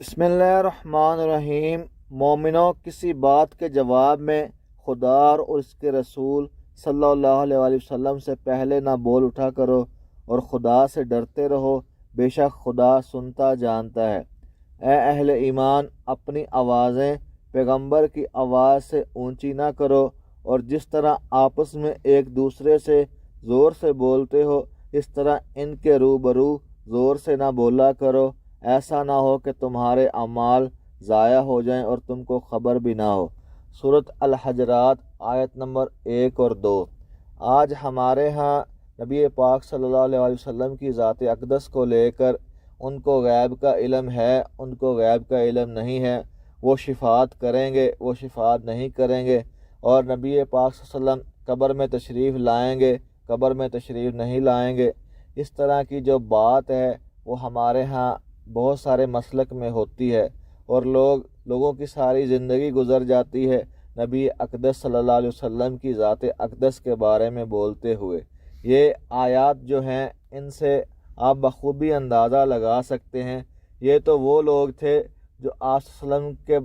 بسم اللہ الرحمن الرحیم۔ مومنوں، کسی بات کے جواب میں خدا اور اس کے رسول صلی اللہ علیہ وآلہ وسلم سے پہلے نہ بول اٹھا کرو اور خدا سے ڈرتے رہو، بے شک خدا سنتا جانتا ہے۔ اے اہل ایمان، اپنی آوازیں پیغمبر کی آواز سے اونچی نہ کرو، اور جس طرح آپس میں ایک دوسرے سے زور سے بولتے ہو، اس طرح ان کے روبرو زور سے نہ بولا کرو، ایسا نہ ہو کہ تمہارے اعمال ضائع ہو جائیں اور تم کو خبر بھی نہ ہو۔ سورۃ الحجرات آیت نمبر 1 اور 2۔ آج ہمارے ہاں نبی پاک صلی اللہ علیہ وآلہ وسلم کی ذات اقدس کو لے کر ان کو غیب کا علم ہے، ان کو غیب کا علم نہیں ہے، وہ شفاعت کریں گے، وہ شفاعت نہیں کریں گے، اور نبی پاک صلی اللہ علیہ وسلم قبر میں تشریف لائیں گے، قبر میں تشریف نہیں لائیں گے۔ اس طرح کی جو بات ہے وہ ہمارے ہاں بہت سارے مسلک میں ہوتی ہے، اور لوگوں کی ساری زندگی گزر جاتی ہے نبی اقدس صلی اللہ علیہ وسلم کی ذات اقدس کے بارے میں بولتے ہوئے۔ یہ آیات جو ہیں ان سے آپ بخوبی اندازہ لگا سکتے ہیں، یہ تو وہ لوگ تھے جو آپ صلی اللہ علیہ وسلم کے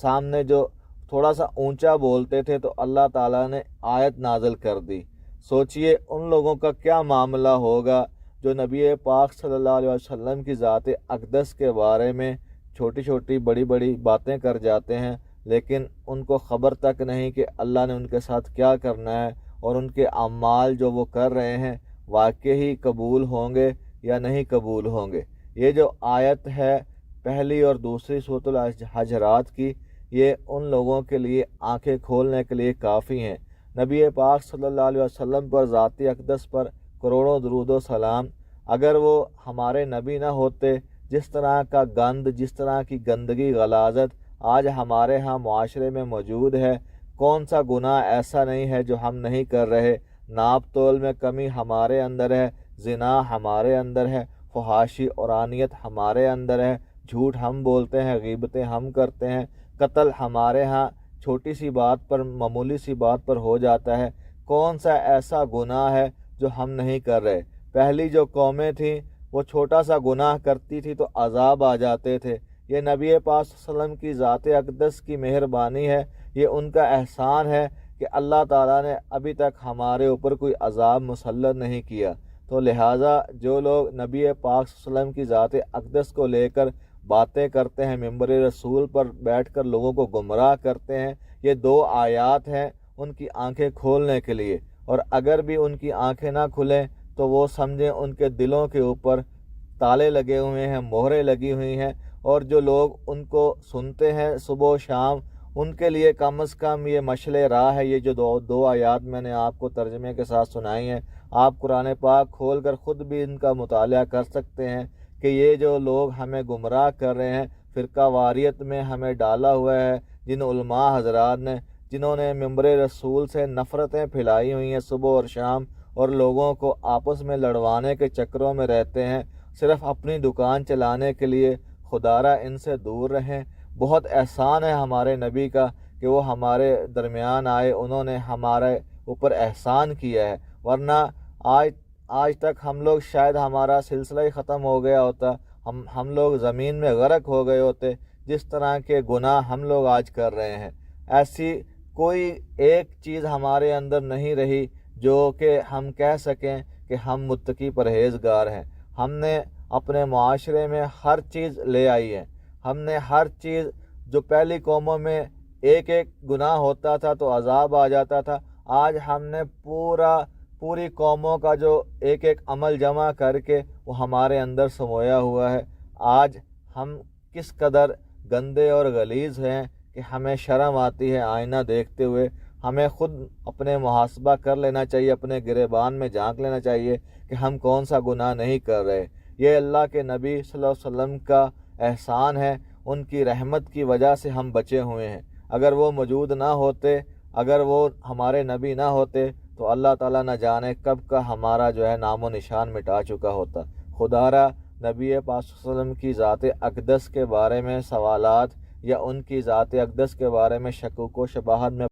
سامنے جو تھوڑا سا اونچا بولتے تھے تو اللہ تعالیٰ نے آیت نازل کر دی۔ سوچئے ان لوگوں کا کیا معاملہ ہوگا جو نبی پاک صلی اللہ علیہ وسلم کی ذات اقدس کے بارے میں چھوٹی چھوٹی بڑی بڑی باتیں کر جاتے ہیں، لیکن ان کو خبر تک نہیں کہ اللہ نے ان کے ساتھ کیا کرنا ہے، اور ان کے اعمال جو وہ کر رہے ہیں واقعی قبول ہوں گے یا نہیں قبول ہوں گے۔ یہ جو آیت ہے پہلی اور دوسری سورۃ الحجرات کی، یہ ان لوگوں کے لیے آنکھیں کھولنے کے لیے کافی ہیں۔ نبی پاک صلی اللہ علیہ وسلم پر، ذات اقدس پر کروڑوں درود و سلام۔ اگر وہ ہمارے نبی نہ ہوتے، جس طرح کا گند، جس طرح کی گندگی، غلاظت آج ہمارے ہاں معاشرے میں موجود ہے، کون سا گناہ ایسا نہیں ہے جو ہم نہیں کر رہے؟ ناپ تول میں کمی ہمارے اندر ہے، زنا ہمارے اندر ہے، فحاشی اورانیت ہمارے اندر ہے، جھوٹ ہم بولتے ہیں، غیبتیں ہم کرتے ہیں، قتل ہمارے ہاں چھوٹی سی بات پر، معمولی سی بات پر ہو جاتا ہے۔ کون سا ایسا گناہ ہے جو ہم نہیں کر رہے؟ پہلی جو قومیں تھیں وہ چھوٹا سا گناہ کرتی تھی تو عذاب آ جاتے تھے۔ یہ نبی پاک صلی اللہ علیہ وسلم کی ذات اقدس کی مہربانی ہے، یہ ان کا احسان ہے کہ اللہ تعالیٰ نے ابھی تک ہمارے اوپر کوئی عذاب مسلط نہیں کیا۔ تو لہٰذا جو لوگ نبی پاک صلی اللہ علیہ وسلم کی ذات اقدس کو لے کر باتیں کرتے ہیں، ممبر رسول پر بیٹھ کر لوگوں کو گمراہ کرتے ہیں، یہ دو آیات ہیں ان کی آنکھیں کھولنے کے لیے، اور اگر بھی ان کی آنکھیں نہ کھلیں تو وہ سمجھیں ان کے دلوں کے اوپر تالے لگے ہوئے ہیں، مہریں لگی ہوئی ہیں، اور جو لوگ ان کو سنتے ہیں صبح و شام، ان کے لیے کم از کم یہ مشعل راہ ہے۔ یہ جو دو آیات میں نے آپ کو ترجمے کے ساتھ سنائی ہیں، آپ قرآن پاک کھول کر خود بھی ان کا مطالعہ کر سکتے ہیں کہ یہ جو لوگ ہمیں گمراہ کر رہے ہیں، فرقہ واریت میں ہمیں ڈالا ہوا ہے، جن علماء حضرات نے، جنہوں نے ممبر رسول سے نفرتیں پھیلائی ہوئی ہیں صبح اور شام، اور لوگوں کو آپس میں لڑوانے کے چکروں میں رہتے ہیں، صرف اپنی دکان چلانے کے لیے، خدارہ ان سے دور رہیں۔ بہت احسان ہے ہمارے نبی کا کہ وہ ہمارے درمیان آئے، انہوں نے ہمارے اوپر احسان کیا ہے، ورنہ آج تک ہم لوگ شاید ہمارا سلسلہ ہی ختم ہو گیا ہوتا، ہم لوگ زمین میں غرق ہو گئے ہوتے، جس طرح کے گناہ ہم لوگ آج کر رہے ہیں۔ ایسی کوئی ایک چیز ہمارے اندر نہیں رہی جو کہ ہم کہہ سکیں کہ ہم متقی پرہیزگار ہیں۔ ہم نے اپنے معاشرے میں ہر چیز لے آئی ہے، ہم نے ہر چیز جو پہلی قوموں میں ایک گناہ ہوتا تھا تو عذاب آ جاتا تھا، آج ہم نے پوری قوموں کا جو ایک عمل جمع کر کے وہ ہمارے اندر سمویا ہوا ہے۔ آج ہم کس قدر گندے اور غلیظ ہیں کہ ہمیں شرم آتی ہے آئینہ دیکھتے ہوئے۔ ہمیں خود اپنے محاسبہ کر لینا چاہیے، اپنے گریبان میں جھانک لینا چاہیے کہ ہم کون سا گناہ نہیں کر رہے۔ یہ اللہ کے نبی صلی اللہ علیہ وسلم کا احسان ہے، ان کی رحمت کی وجہ سے ہم بچے ہوئے ہیں۔ اگر وہ موجود نہ ہوتے، اگر وہ ہمارے نبی نہ ہوتے تو اللہ تعالیٰ نہ جانے کب کا ہمارا جو ہے نام و نشان مٹا چکا ہوتا۔ خدارہ نبی پاک صلی اللہ علیہ وسلم کی ذات اقدس کے بارے میں سوالات یا ان کی ذات اقدس کے بارے میں شکوک و شبہات میں